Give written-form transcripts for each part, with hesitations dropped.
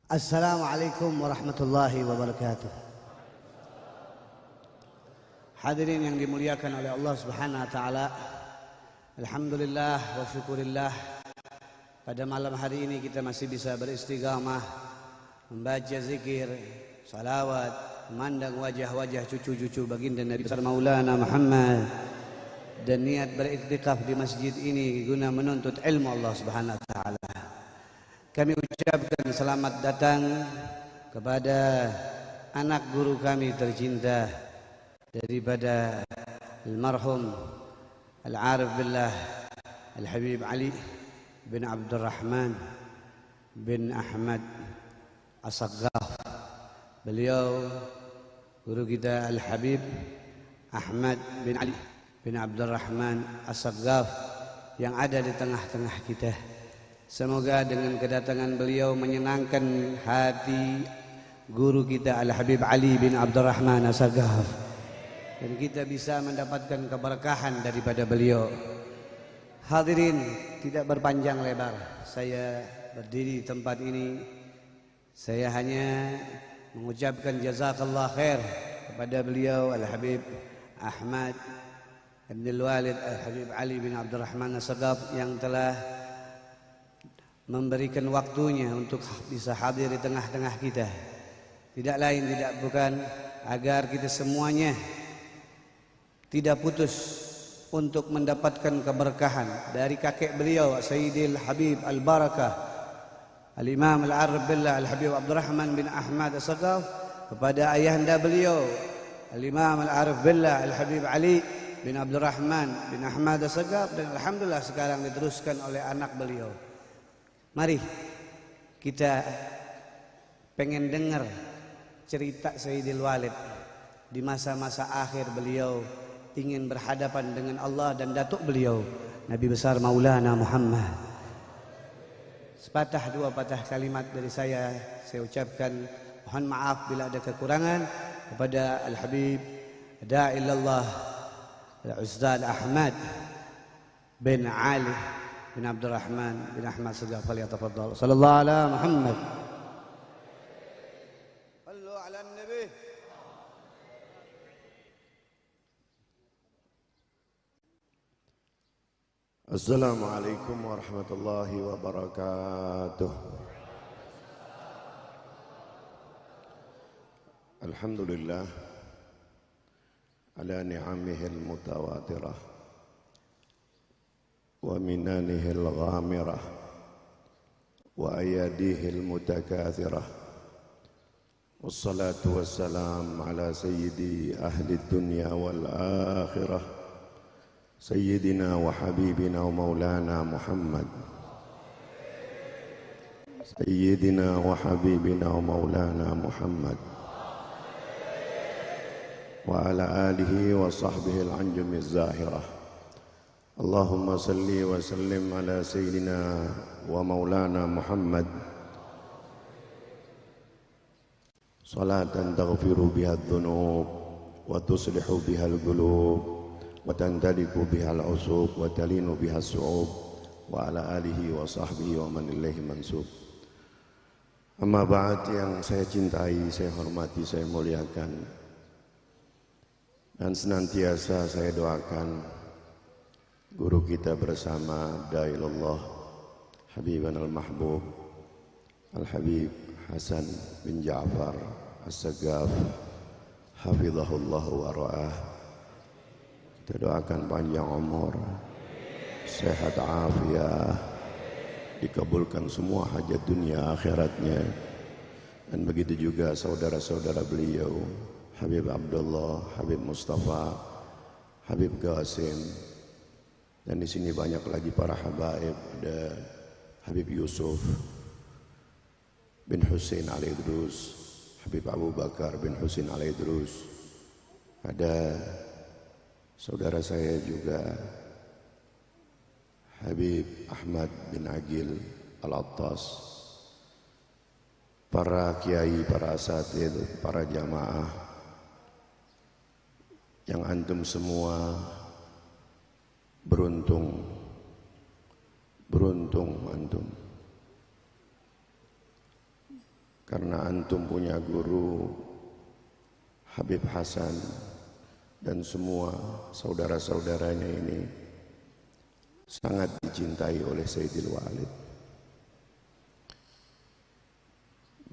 Assalamualaikum warahmatullahi wabarakatuh. Hadirin yang dimuliakan oleh Allah Subhanahu wa taala. Alhamdulillah wa syukurillah. Pada malam hari ini kita masih bisa beristiqamah membaca zikir, salawat, memandang wajah-wajah cucu-cucu baginda Nabi besar Maulana Muhammad dan niat beriktikaf di masjid ini guna menuntut ilmu Allah Subhanahu wa taala. Kami ucapkan selamat datang kepada anak guru kami tercinta daripada almarhum Al-Arif Billah Al-Habib Ali bin Abdurrahman bin Ahmad As-Saggaf. Beliau guru kita Al-Habib Ahmad bin Ali bin Abdurrahman As-Saggaf yang ada di tengah-tengah kita. Semoga dengan kedatangan beliau menyenangkan hati guru kita Al-Habib Ali bin Abdurrahman As-Saggaf dan kita bisa mendapatkan keberkahan daripada beliau. Hadirin, tidak berpanjang lebar saya berdiri di tempat ini. Saya hanya mengucapkan jazakallah khair kepada beliau Al-Habib Ahmad Abdul Walid Al-Habib Ali bin Abdurrahman As-Saggaf yang telah memberikan waktunya untuk bisa hadir di tengah-tengah kita. Tidak lain tidak bukan agar kita semuanya tidak putus untuk mendapatkan keberkahan dari kakek beliau Sayyidil Habib Al-Barakah Al-Imam Al-Arif Billah Al-Habib Abdurrahman bin Ahmad As-Saggaf kepada ayahanda beliau Al-Imam Al-Arif Billah Al-Habib Ali bin Abdurrahman bin Ahmad As-Saggaf, dan alhamdulillah sekarang diteruskan oleh anak beliau. Mari kita pengen dengar cerita Sayyidil Walid di masa-masa akhir beliau ingin berhadapan dengan Allah dan datuk beliau Nabi besar Maulana Muhammad. Sepatah dua patah kalimat dari saya ucapkan mohon maaf bila ada kekurangan kepada Al-Habib Da'illallah Al-Ustaz Ahmad bin Ali bin Abdurrahman bin Ahmad As-Saggaf. Falyatafaddal. Sallallahu ala Muhammad. Sallu ala Nabi. Assalamualaikum warahmatullahi wabarakatuh. Alhamdulillah ala ni'amihil mutawatirah wa minanihil ghamirah wa ayadihil mutakathirah. Wassalatu wassalam ala sayyidi ahli dunya wal akhirah sayyidina wa habibina wa maulana Muhammad. Sayyidina wa habibina wa maulana Muhammad wa ala alihi wa sahbihi al-anjumi az-zahirah. Allahumma salli wa sallim ala sayyidina wa maulana Muhammad salatan taghfiru biha adh-dhunub wa tuslihu biha al-qulub wa tantaliku biha al-usub wa talinu biha as-su'ub wa ala alihi wa sahbihi wa man ilaihi mansub. Amma ba'd, yang saya cintai, saya hormati, saya muliakan dan senantiasa saya doakan guru kita bersama Da'ilullah Habiban al-Mahbub Al-Habib Hasan bin Ja'far As-Saggaf hafizahullah wa ra'ah. Kita doakan panjang umur, sehat afiat, dikabulkan semua hajat dunia akhiratnya. Dan begitu juga saudara-saudara beliau Habib Abdullah, Habib Mustafa, Habib Qasim. Dan di sini banyak lagi para habaib, ada Habib Yusuf bin Husain Al-Idrus, Habib Abu Bakar bin Husain Al-Idrus, ada saudara saya juga Habib Ahmad bin Agil Al-Attas, para kiai, para asatidz, para jamaah yang antum semua beruntung antum karena antum punya guru Habib Hasan dan semua saudara-saudaranya ini sangat dicintai oleh Sayyidil Walid.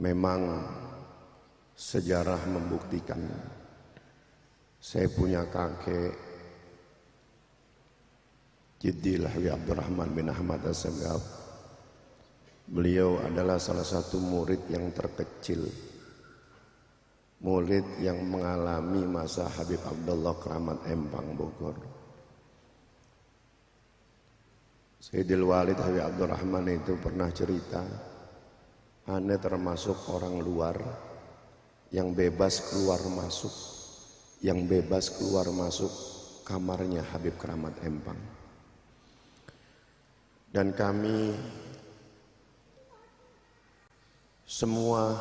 Memang sejarah membuktikan saya punya kakek Jiddil Habib Abdurrahman bin Ahmad As-Sagaf. Beliau adalah salah satu murid yang terkecil, murid yang mengalami masa Habib Abdullah Keramat Empang Bogor. Sayyidil Walid Habib Abdurrahman itu pernah cerita, "Ane termasuk orang luar yang bebas keluar masuk kamarnya Habib Keramat Empang. Dan kami semua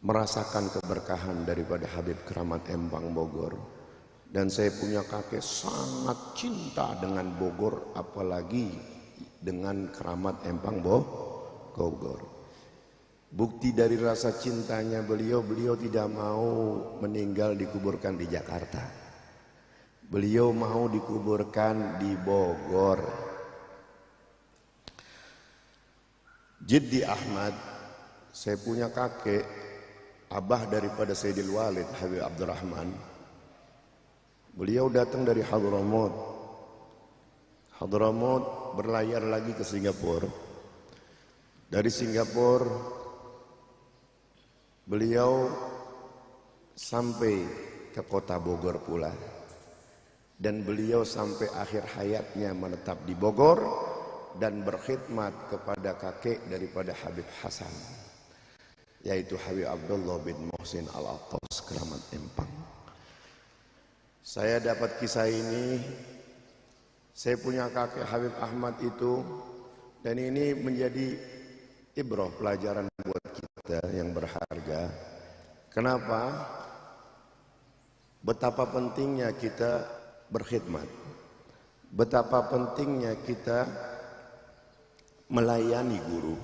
merasakan keberkahan daripada Habib Keramat Empang Bogor. Dan saya punya kakek sangat cinta dengan Bogor, apalagi dengan Keramat Empang Bogor. Bukti dari rasa cintanya beliau tidak mau meninggal dikuburkan di Jakarta. Beliau mau dikuburkan di Bogor. Jiddi Ahmad, saya punya kakek, abah daripada Sayyidil Walid Habib Abdurrahman. Beliau datang dari Hadramaut. Hadramaut berlayar lagi ke Singapura. Dari Singapura beliau sampai ke kota Bogor pula. Dan beliau sampai akhir hayatnya menetap di Bogor dan berkhidmat kepada kakek daripada Habib Hasan, yaitu Habib Abdullah bin Muhsin Al-Attas Keramat Empang. Saya dapat kisah ini, saya punya kakek Habib Ahmad itu, dan ini menjadi ibrah, pelajaran buat kita yang berharga. Kenapa? Betapa pentingnya kita berkhidmat, betapa pentingnya kita melayani guru,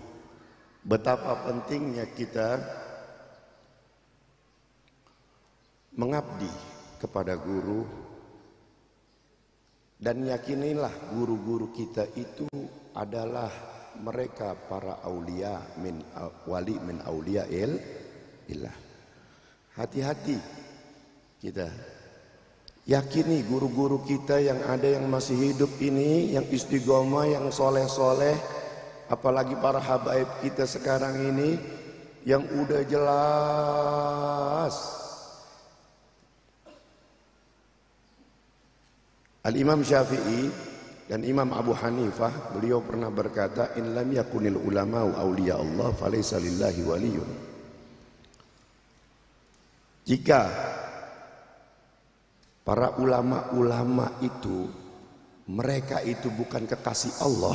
betapa pentingnya kita mengabdi kepada guru. Dan yakinilah guru-guru kita itu adalah mereka para aulia min wali min aulia illah. Hati-hati kita, yakini guru-guru kita yang ada yang masih hidup ini, yang istiqomah, yang soleh-soleh, apalagi para habaib kita sekarang ini yang udah jelas. Al-Imam Syafi'i dan Imam Abu Hanifah, beliau pernah berkata, "In lam yakunil ulama'u awliya Allah falaysa lillahi waliyun." Jika para ulama-ulama itu mereka itu bukan kekasih Allah,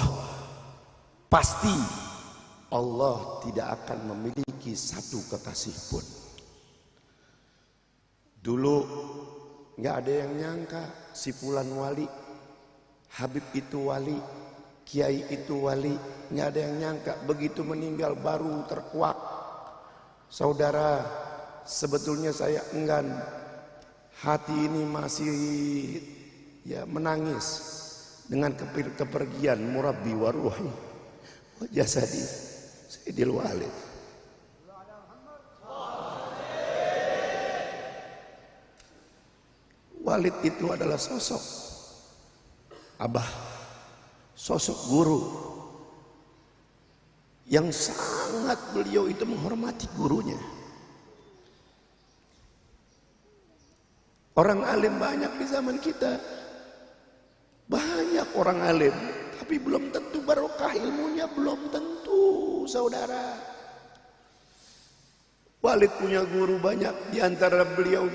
pasti Allah tidak akan memiliki satu kekasih pun. Dulu nggak ada yang nyangka si fulan wali, Habib itu wali, kiai itu wali, nggak ada yang nyangka. Begitu meninggal baru terkuak. Saudara, sebetulnya saya enggan, hati ini masih menangis dengan kepergian murabbi wa ruhi wa jasadi Sayyidil Walid. Walid itu adalah sosok abah, sosok guru yang sangat beliau itu menghormati gurunya. Orang alim banyak di zaman kita, banyak orang alim, tapi belum tentu barokah ilmunya, belum tentu, saudara. Walid punya guru banyak, di antara beliau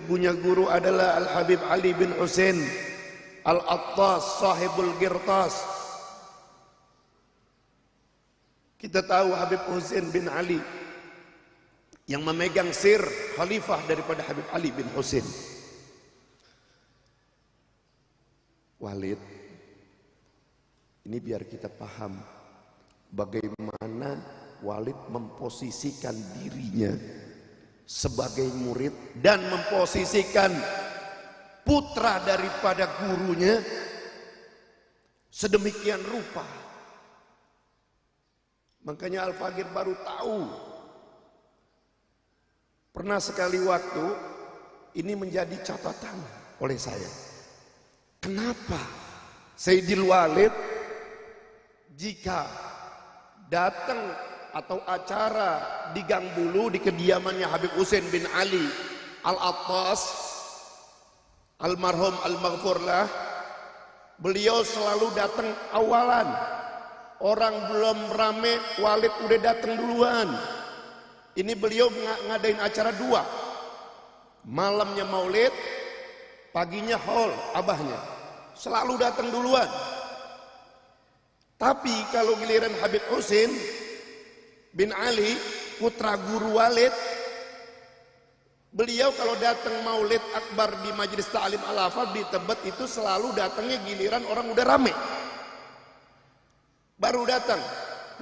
punya guru adalah Al-Habib Ali bin Husain Al-Attas sahibul Girtas. Kita tahu Habib Husain bin Ali yang memegang sir khalifah daripada Habib Ali bin Husain. Walid ini biar kita paham bagaimana Walid memposisikan dirinya sebagai murid dan memposisikan putra daripada gurunya sedemikian rupa. Makanya Al-Faqir baru tahu. Pernah sekali waktu ini menjadi catatan oleh saya. Kenapa Sayyidil Walid jika datang atau acara di Gang Bulu di kediamannya Habib Husain bin Ali Al-Attas almarhum al-maghfurlah, beliau selalu datang awalan. Orang belum rame, Walid udah datang duluan. Ini beliau ngadain acara 2. Malamnya maulid, paginya haul abahnya. Selalu datang duluan. Tapi kalau giliran Habib Husain bin Ali, putra guru Walid, beliau kalau datang maulid akbar di Majelis Ta'lim Al-Hafal di Tebet itu selalu datangnya giliran orang udah rame. Baru datang,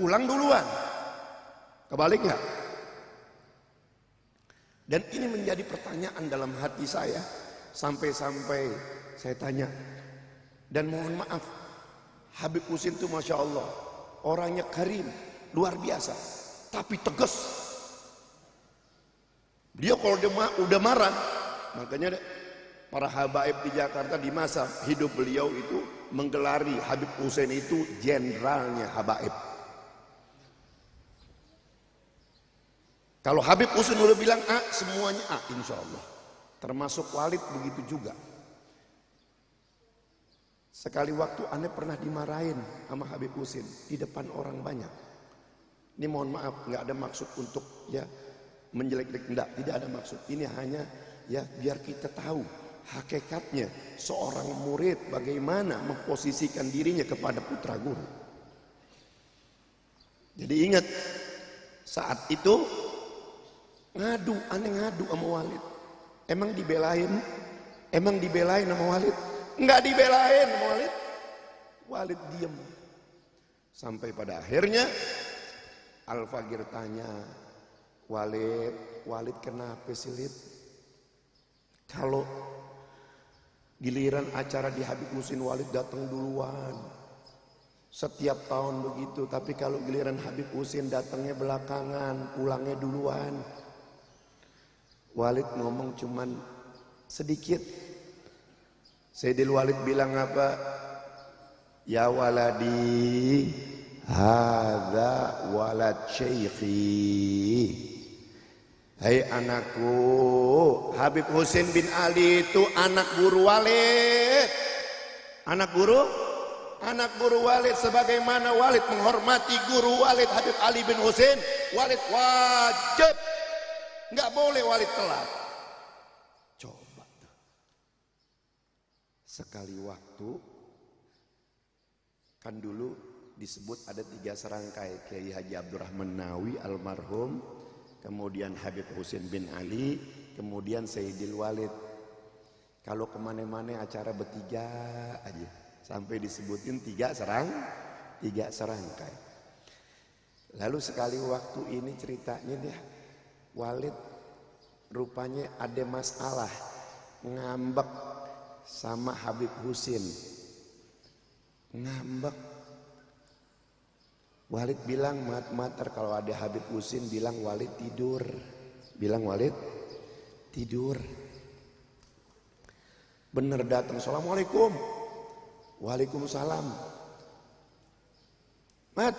pulang duluan. Kebalik nggak? Dan ini menjadi pertanyaan dalam hati saya. Sampai-sampai saya tanya. Dan mohon maaf, Habib Husain itu Masya Allah, orangnya karim, luar biasa. Tapi tegas. Dia kalau udah marah, makanya para habaib di Jakarta di masa hidup beliau itu menggelari Habib Husain itu jenderalnya habaib. Kalau Habib Husain udah bilang A, semuanya A insya Allah. Termasuk Walid begitu juga. Sekali waktu aneh pernah dimarahin sama Habib Husain di depan orang banyak. Ini mohon maaf, nggak ada maksud untuk ya menjelek-jelek, tidak ada maksud. Ini hanya ya biar kita tahu hakikatnya seorang murid bagaimana memposisikan dirinya kepada putra guru. Jadi ingat, saat itu aneh ngadu sama Walid. Emang dibelain sama Walid? Enggak dibelain sama Walid. Walid diem. Sampai pada akhirnya Al-Faqir tanya, Walid kenapa sih Lid? Kalau giliran acara di Habib Husain Walid datang duluan. Setiap tahun begitu, tapi kalau giliran Habib Husain datangnya belakangan, pulangnya duluan. Walid ngomong cuman sedikit. Sayyidil Walid bilang apa? Ya waladi, hadza walad syaikhi. Hai anakku, Habib Husain bin Ali itu anak guru Walid. Anak guru Walid. Sebagaimana Walid menghormati guru Walid Habib Ali bin Husain, Walid wajib, nggak boleh Walid telat. Coba tuh. Sekali waktu, kan dulu disebut ada 3 serangkai, Kiai Haji Abdurrahman Nawawi almarhum, kemudian Habib Husain bin Ali, kemudian Sayyidil Walid. Kalau kemana-mana acara bertiga aja, sampai disebutin 3 serangkai. Lalu sekali waktu ini ceritanya dia, Walid rupanya ada masalah, ngambek sama Habib Husain. Ngambek. Walid bilang, mater kalau ada Habib Husain bilang Walid tidur. Bilang Walid tidur. Bener datang, Assalamualaikum. Waalaikumsalam. Mat,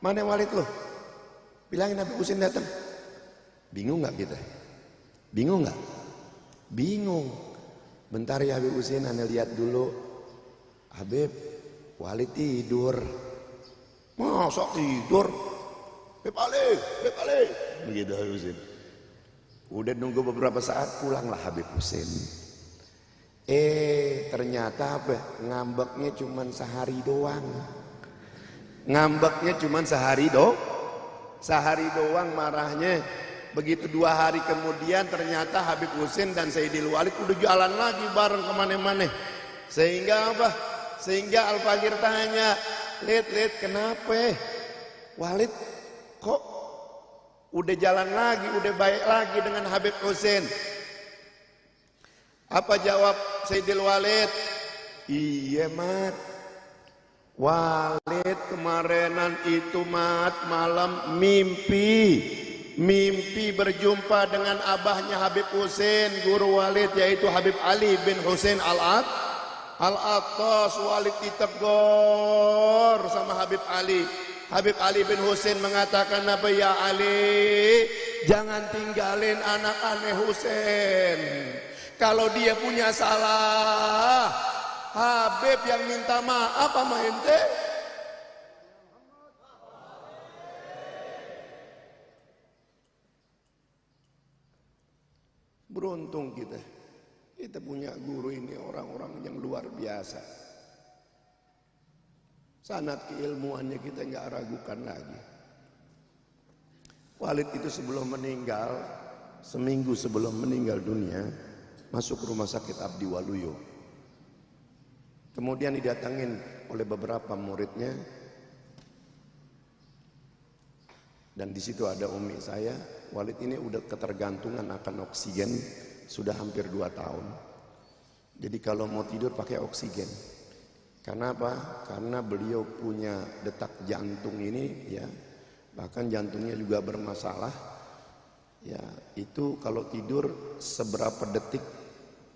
mana Walid lo? Bilangin Habib Husain datang. Bingung gak kita? Bingung gak? Bingung. Bentar ya Habib Husain, ane lihat dulu. Habib, Walid tidur. Masa tidur? Balik. Begitu Habib Husain. Udah nunggu beberapa saat, pulanglah Habib Husain. Ternyata apa? Ngambeknya cuma sehari doang. Ngambeknya cuma sehari doang marahnya. Begitu 2 hari kemudian ternyata Habib Husain dan Sayyidil Walid udah jalan lagi bareng kemana-mana. Sehingga apa? Sehingga Al-Faqir tanya, Lid, kenapa? Walid kok udah jalan lagi, udah baik lagi dengan Habib Husain? Apa jawab Sayyidil Walid? Iya mat, Walid kemarinan itu mat malam mimpi berjumpa dengan abahnya Habib Husain, guru Walid yaitu Habib Ali bin Husain Al-Attas. Walid ditegur sama Habib Ali. Habib Ali bin Husain mengatakan apa? Ya Ali, jangan tinggalin anak aneh Husain. Kalau dia punya salah, Habib yang minta maaf sama ente. Beruntung kita punya guru ini, orang-orang yang luar biasa. Sanad keilmuannya kita nggak ragukan lagi. Walid itu sebelum meninggal, seminggu sebelum meninggal dunia, masuk rumah sakit Abdi Waluyo. Kemudian didatangin oleh beberapa muridnya, dan di situ ada umi saya. Walid ini udah ketergantungan akan oksigen sudah hampir 2 tahun. Jadi kalau mau tidur pakai oksigen. Karena apa? Karena beliau punya detak jantung ini ya, bahkan jantungnya juga bermasalah. Ya, itu kalau tidur seberapa detik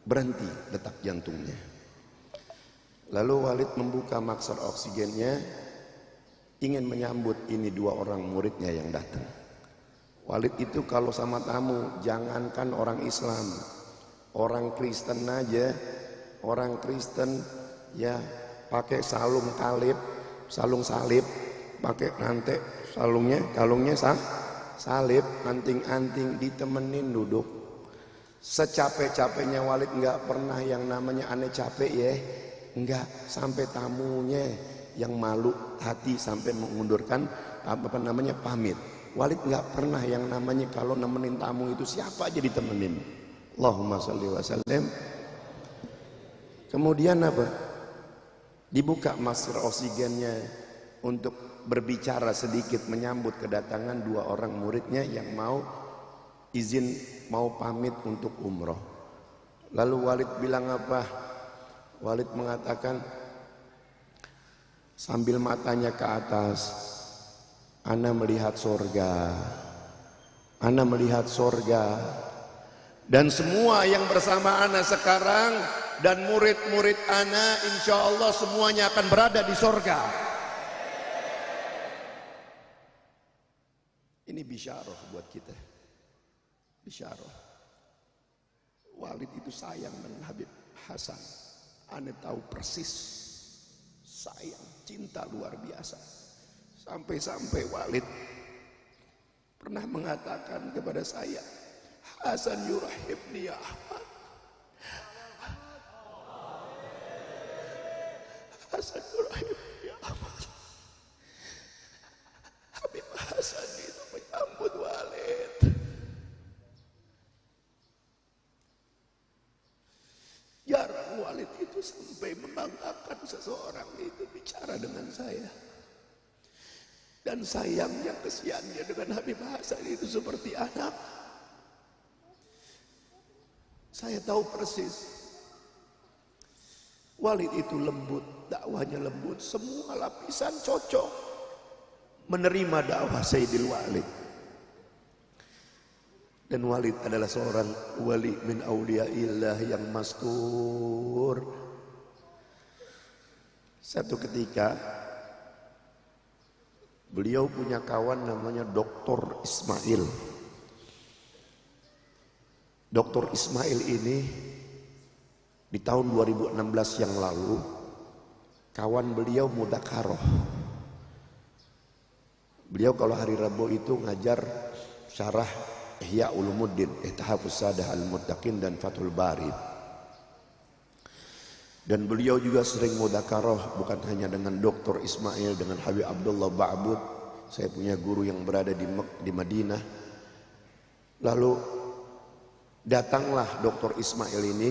berhenti detak jantungnya. Lalu Walid membuka maksar oksigennya, ingin menyambut ini 2 orang muridnya yang datang. Walid itu kalau sama tamu, jangankan orang Islam, orang Kristen aja, orang Kristen ya pakai salung salib, pakai rantai kalungnya salib, anting-anting, ditemenin duduk. Secapek-capeknya Walid nggak pernah yang namanya aneh capek ya, nggak, sampai tamunya yang malu hati sampai mengundurkan pamit. Walid nggak pernah yang namanya kalau nemenin tamu itu siapa aja ditemenin. Allahumma sholli wa sallim. Kemudian apa? Dibuka masker oksigennya untuk berbicara sedikit menyambut kedatangan 2 orang muridnya yang mau izin, mau pamit untuk umroh. Lalu Walid bilang apa? Walid mengatakan sambil matanya ke atas, ana melihat sorga, ana melihat sorga, dan semua yang bersama ana sekarang dan murid-murid ana insya Allah semuanya akan berada di sorga. Ini bisyarah buat kita, bisyarah. Walid itu sayang dengan Habib Hasan, ana tahu persis, sayang, cinta luar biasa. Sampai-sampai Walid pernah mengatakan kepada saya, Hasan yurahibni ya Ahmad, Hasan yurahibni ya Ahmad. Habib Hasan itu menyambut Walid. Jarang Walid itu sampai membanggakan seseorang itu bicara dengan saya. Dan sayangnya, kesiannya dengan Habib Hasan itu seperti anak. Saya tahu persis. Walid itu lembut, dakwahnya lembut, semua lapisan cocok menerima dakwah Sayyidil Walid. Dan Walid adalah seorang wali min auliyaillah yang mastur. Satu ketika beliau punya kawan namanya Dr. Ismail. Dr. Ismail ini di tahun 2016 yang lalu, kawan beliau mudakaroh. Beliau kalau hari Rabu itu ngajar syarah Ihya Ulumuddin, Ihtihafus Sadah Al-Muttaqin dan Fathul Bari. Dan beliau juga sering mudakaroh bukan hanya dengan Dr. Ismail, dengan Habib Abdullah Ba'bud. Saya punya guru yang berada di Madinah. Lalu datanglah Dr. Ismail ini.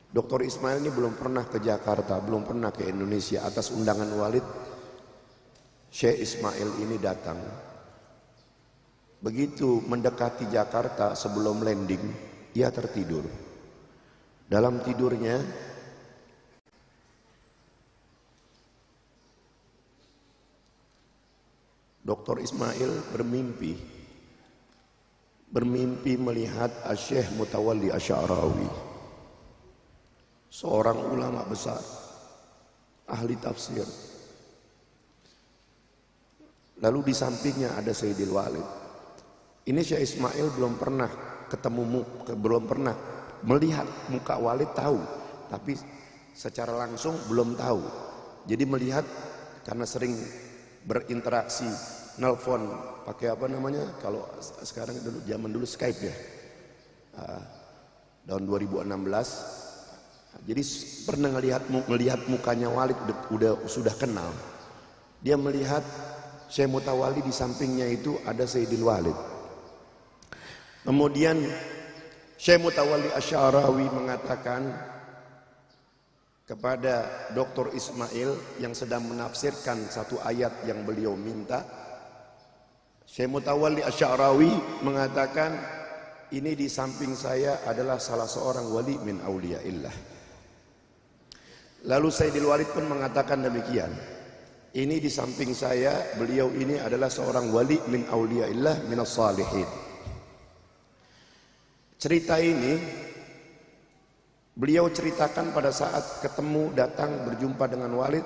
Dr. Ismail ini belum pernah ke Jakarta, belum pernah ke Indonesia. Atas undangan Walid, Syekh Ismail ini datang. Begitu mendekati Jakarta sebelum landing, ia tertidur. Dalam tidurnya, Dr. Ismail bermimpi melihat Syekh Mutawalli Asy'arawi, seorang ulama besar, ahli tafsir. Lalu di sampingnya ada Sayyidil Walid. Ini Syekh Ismail belum pernah belum pernah melihat muka Walid, tahu, tapi secara langsung belum tahu. Jadi melihat karena sering berinteraksi, nelpon pakai apa namanya, kalau sekarang dulu, zaman dulu Skype ya, tahun 2016. Jadi pernah melihat mukanya Walid, sudah kenal. Dia melihat Syekh Mutawalli, di sampingnya itu ada Sayyidil Walid. Kemudian Syekh Mutawalli Asy'arawi mengatakan kepada Dr. Ismail yang sedang menafsirkan satu ayat yang beliau minta. Syekh Mutawalli Asy'arawi mengatakan, ini di samping saya adalah salah seorang wali min auliyaillah. Lalu Sayyidil Walid pun mengatakan demikian, ini di samping saya, beliau ini adalah seorang wali min auliyaillah minas salihin. Cerita ini beliau ceritakan pada saat ketemu, datang berjumpa dengan Walid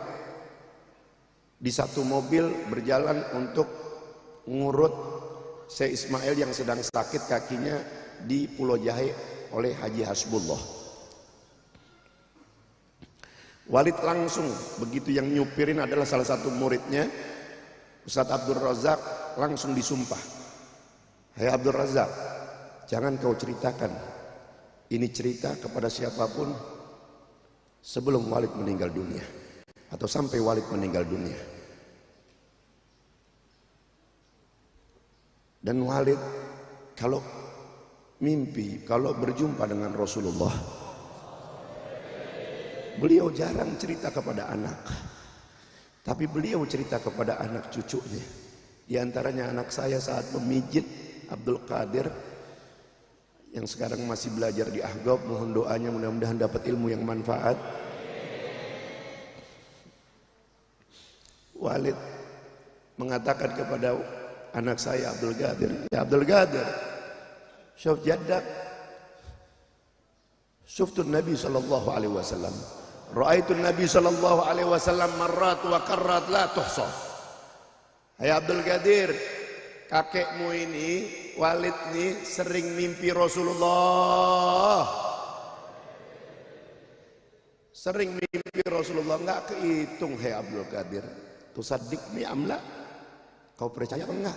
di satu mobil berjalan untuk ngurut Syekh Ismail yang sedang sakit kakinya di Pulau Jahe oleh Haji Hasbullah. Walid langsung, begitu yang nyupirin adalah salah satu muridnya Ustadz Abdul Razak, langsung disumpah, hai Abdul Razak, jangan kau ceritakan ini cerita kepada siapapun sebelum Walid meninggal dunia atau sampai Walid meninggal dunia. Dan Walid kalau mimpi, kalau berjumpa dengan Rasulullah, beliau jarang cerita kepada anak, tapi beliau cerita kepada anak cucunya. Di antaranya anak saya saat memijit Abdul Qadir yang sekarang masih belajar di Ahqaf, mohon doanya mudah-mudahan dapat ilmu yang manfaat. Walid mengatakan kepada anak saya Abdul Qadir, ya Abdul Qadir, syuf jaddak, syuftun Nabi sallallahu alaihi wasallam, ra'aitun Nabi sallallahu alaihi wasallam marrat wa karrat la tuhsa. Hai Abdul Qadir, kakekmu ini Walid ini sering mimpi Rasulullah, sering mimpi Rasulullah, enggak kehitung. Hai Abdul Qadir, tusaddiqni amla, kau percaya apa enggak?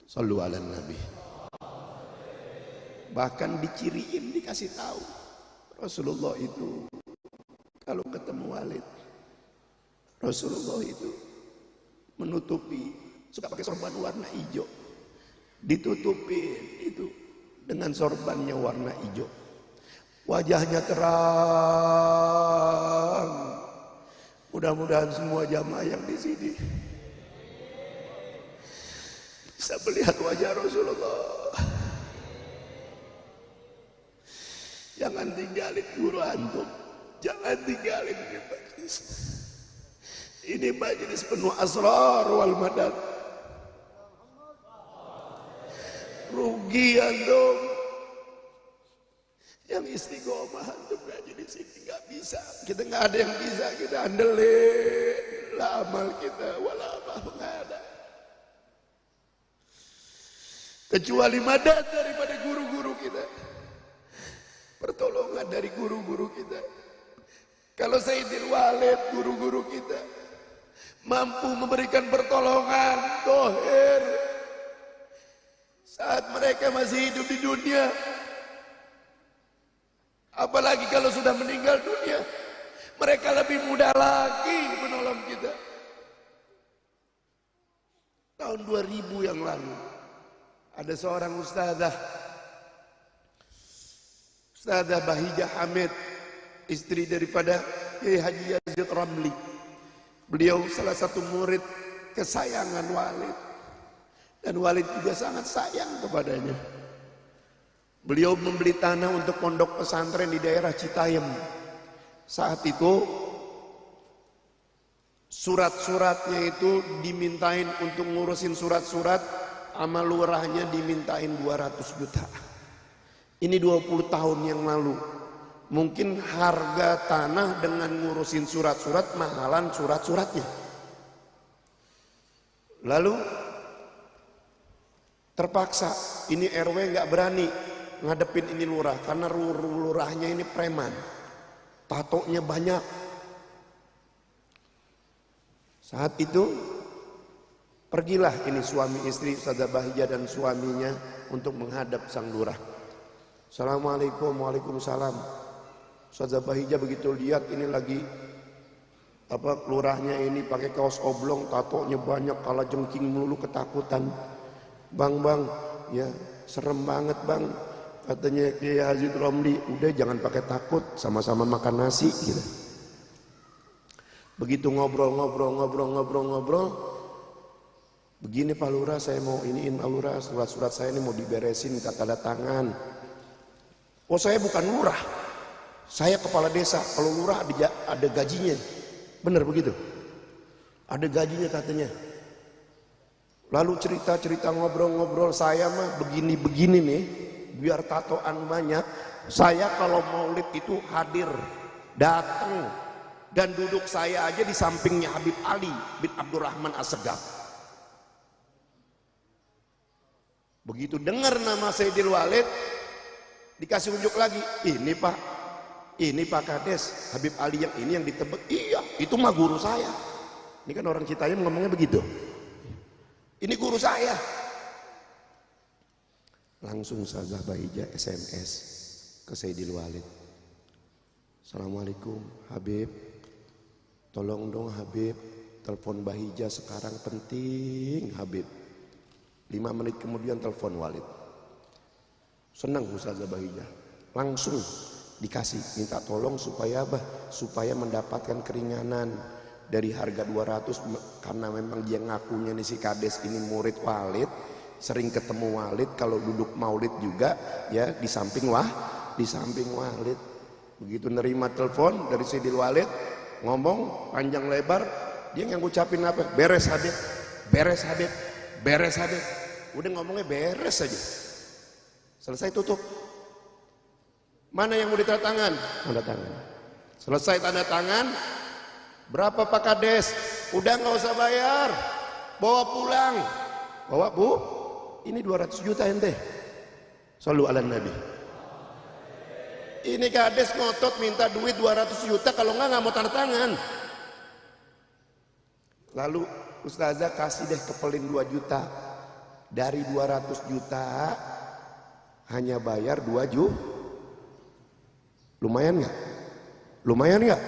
Sallu ala Nabi. Bahkan diciriin, dikasih tahu Rasulullah itu kalau ketemu Walid, Rasulullah itu menutupi, suka pakai sorban warna hijau, ditutupin itu dengan sorbannya warna hijau, wajahnya terang. Mudah-mudahan semua jamaah yang di sini bisa melihat wajah Rasulullah. Jangan tinggalin guru antum, jangan tinggalin ini majlis. Ini majlis penuh asrar wal madad. Rugi antum yang istiqomah, antum ngaji di sini nggak bisa. Kita nggak ada yang bisa, kita andelin lah amal kita, wala apa nggak ada. Kecuali madad daripada guru-guru kita, pertolongan dari guru-guru kita. Kalau Sayyidil Walid, guru-guru kita mampu memberikan pertolongan dohir saat mereka masih hidup di dunia, apalagi kalau sudah meninggal dunia, mereka lebih mudah lagi menolong kita. Tahun 2000 yang lalu ada seorang ustadzah Bahijah Hamid, istri daripada Kiai Haji Yazid Ramli. Beliau salah satu murid kesayangan Walid. Dan Walid juga sangat sayang kepadanya. Beliau membeli tanah untuk pondok pesantren di daerah Citayam. Saat itu surat-suratnya itu dimintain untuk ngurusin surat-surat, sama lurahnya dimintain 200 juta. Ini 20 tahun yang lalu. Mungkin harga tanah dengan ngurusin surat-surat mahalan surat-suratnya. Lalu terpaksa ini RW nggak berani ngadepin ini lurah karena lurahnya ini preman, patoknya banyak. Saat itu pergilah ini suami istri Ustazah Bahijah dan suaminya untuk menghadap sang lurah. Assalamualaikum, waalaikumsalam. Ustazah Bahijah begitu lihat ini lagi lurahnya ini pakai kaos oblong, tatonya banyak, kala jengking melulu, ketakutan. Bang, ya serem banget bang, katanya Kiai Haji Romli, udah jangan pakai takut, sama-sama makan nasi gitu. Begitu ngobrol, begini Pak Lurah, saya mau iniin Pak Lurah, surat-surat saya ini mau diberesin, minta tanda tangan. Oh saya bukan lurah, saya kepala desa, kalau lurah ada gajinya, bener begitu? Ada gajinya katanya. Lalu cerita-cerita ngobrol-ngobrol, saya mah begini-begini nih, biar tatoan banyak. Saya kalau maulid itu hadir, datang, dan duduk saya aja di sampingnya Habib Ali bin Abdurrahman As-Segaf. Begitu dengar nama Sayyidil Walid, dikasih unjuk lagi, ini Pak Kades, Habib Ali yang ini yang ditebak. Iya, itu mah guru saya. Ini kan orang Citayam ngomongnya begitu. Ini guru saya. Langsung Ustazah Bahijah SMS ke Sayyidil Walid. Assalamualaikum Habib, tolong dong Habib, telepon Bahijah sekarang penting Habib. 5 menit kemudian telepon Walid. Senang Ustazah Bahijah, langsung dikasih, minta tolong supaya apa? Supaya mendapatkan keringanan. Dari harga 200, karena memang dia ngakunya nih si Kades ini murid Walid, sering ketemu Walid, kalau duduk maulid juga ya di samping Walid. Begitu nerima telepon dari Sayyidil Walid, ngomong panjang lebar, dia yang ngucapin apa? Beres Habib, beres Habib, beres Habib. Udah ngomongnya beres aja. Selesai tutup. Mana yang mau ditanda tangan? Tanda tangan. Selesai tanda tangan. Berapa Pak Kades? Udah nggak usah bayar, bawa pulang. Bawa Bu, ini 200 juta ente. Shallu ala Nabi. Ini Kades ngotot minta duit 200 juta, kalau nggak mau tanda tangan. Lalu Ustazah kasih deh kepelin 2 juta. Dari 200 juta hanya bayar 2 juta. Lumayan nggak? Lumayan nggak?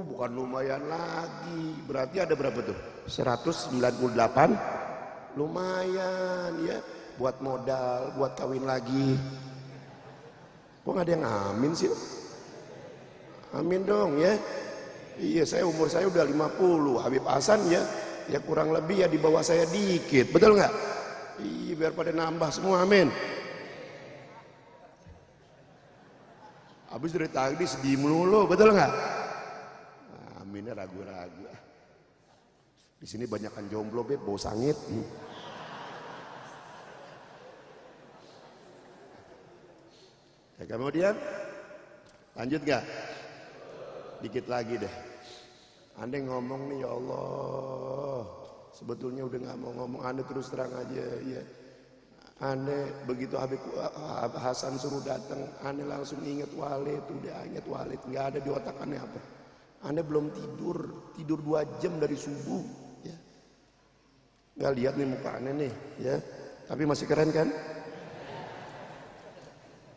Bukan lumayan lagi, berarti ada berapa tuh? 198. Lumayan ya, buat modal, buat kawin lagi. Kok nggak ada yang amin sih? Amin dong ya. Iya, umur saya udah 50, Habib Hasan ya kurang lebih ya di bawah saya dikit, betul nggak? Iya, biar pada nambah semua, amin. Habis dari tadi sedih melulu, betul nggak? Aminnya ragu-ragu. Di sini banyakkan jomblo, beb, bau sangit. Ya, kemudian lanjut gak? Dikit lagi deh. Anda ngomong nih, ya Allah, sebetulnya udah nggak mau ngomong, Anda terus terang aja ya. Anda begitu Habib Hasan suruh datang, Anda langsung ingat Walid, udah ingat Walid, nggak ada di otak Anda apa. Anda belum tidur 2 jam dari subuh ya. Nggak lihat nih muka Anda nih ya, tapi masih keren kan?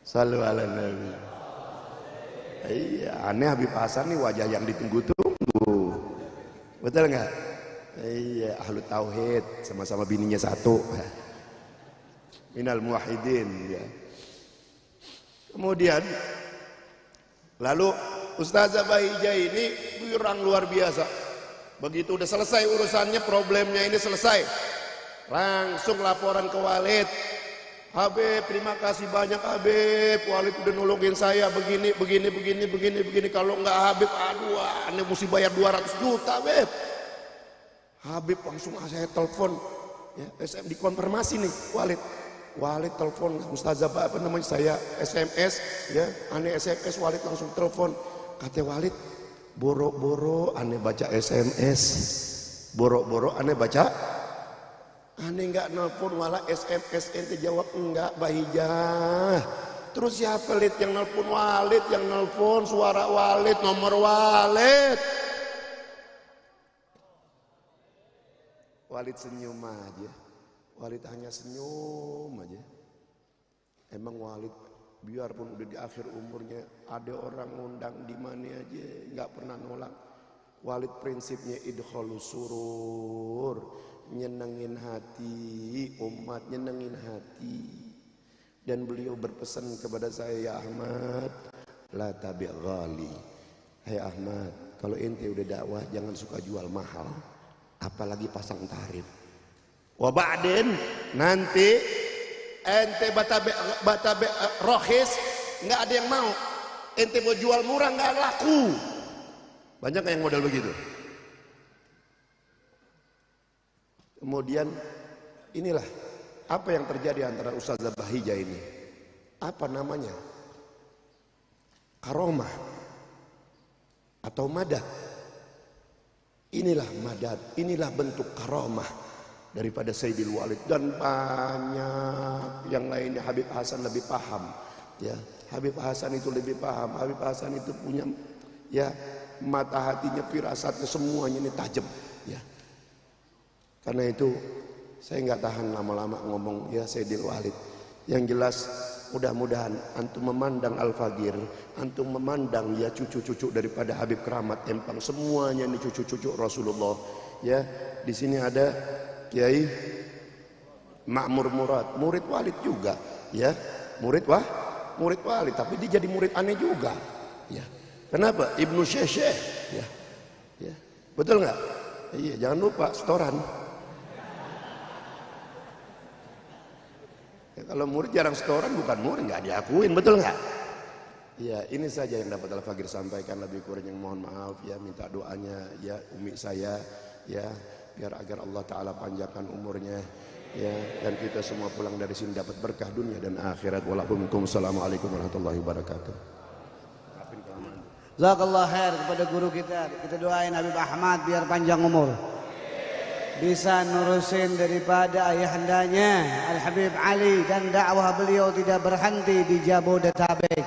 Shallu ala Nabi. Iya, aneh Habib Hasan nih wajah yang ditunggu-tunggu. Betul nggak? Iya, ahlu tauhid, sama-sama bininya satu. Minal muwahhidin ya. Kemudian lalu Ustazah Bahijah ini orang luar biasa. Begitu udah selesai urusannya, problemnya ini selesai, langsung laporan ke Walid. Habib, terima kasih banyak Habib, Walid udah nolongin saya begini. Kalau nggak Habib, aduh, aneh mesti bayar 200 juta Habib. Habib langsung saya telepon, ya, SM dikonfirmasi nih Walid telepon Ustazah apa namanya, saya SMS, ya, aneh SMS, Walid langsung telepon. Kata Walid, boro-boro aneh baca SMS, boro-boro aneh baca, aneh nggak nelpon, malah SMS ente jawab enggak Bahijah. Terus siapa Lid yang nelpon? Walid yang nelpon, suara Walid, nomor Walid. Walid senyum aja, Walid hanya senyum aja. Emang Walid biarpun udah di akhir umurnya, ada orang ngundang di mana aja nggak pernah nolak. Walid prinsipnya idkhalus surur, nyenengin hati umat, nyenengin hati. Dan beliau berpesan kepada saya, ya Ahmad, la tabi' ghali. Hai Ahmad, kalau ente udah dakwah jangan suka jual mahal, apalagi pasang tarif. Wa ba'din, nanti ente batabe rohis, nggak ada yang mau. Ente mau jual murah nggak laku. Banyak yang model begitu. Kemudian inilah apa yang terjadi antara Ustazah Bahijah ini. Apa namanya? Karomah atau madad. Inilah madad, inilah bentuk karomah daripada Sayyidil Walid. Dan banyak yang lainnya. Habib Hasan lebih paham, ya. Habib Hasan itu lebih paham. Habib Hasan itu punya, ya, mata hatinya, firasatnya, semuanya ini tajam, ya. Karena itu saya nggak tahan lama-lama ngomong, ya, Sayyidil Walid. Yang jelas mudah-mudahan antum memandang Al-Fagir, antum memandang, ya, cucu-cucu daripada Habib Keramat Empang, semuanya ini cucu-cucu Rasulullah, ya. Di sini ada Kiai Ma'mur Murad, murid Walid juga, ya, murid Walid, tapi dia jadi murid aneh juga, ya. Kenapa? Ibnu Syekh, ya, ya, betul nggak? Iya, jangan lupa setoran. Ya, kalau murid jarang setoran bukan murid, nggak diakuin, betul nggak? Ya, ini saja yang dapat Al-Fagir sampaikan. Lebih kurang yang mohon maaf, ya, minta doanya, ya, umi saya, ya, biar agar Allah Ta'ala panjangkan umurnya, ya, dan kita semua pulang dari sini dapat berkah dunia dan akhirat. Wassalamualaikum warahmatullahi wabarakatuh. Jazakallah khair kepada guru kita. Kita doain Habib Ahmad biar panjang umur, bisa nurusin daripada ayahandanya Al-Habib Ali, dan dakwah beliau tidak berhenti di Jabodetabek.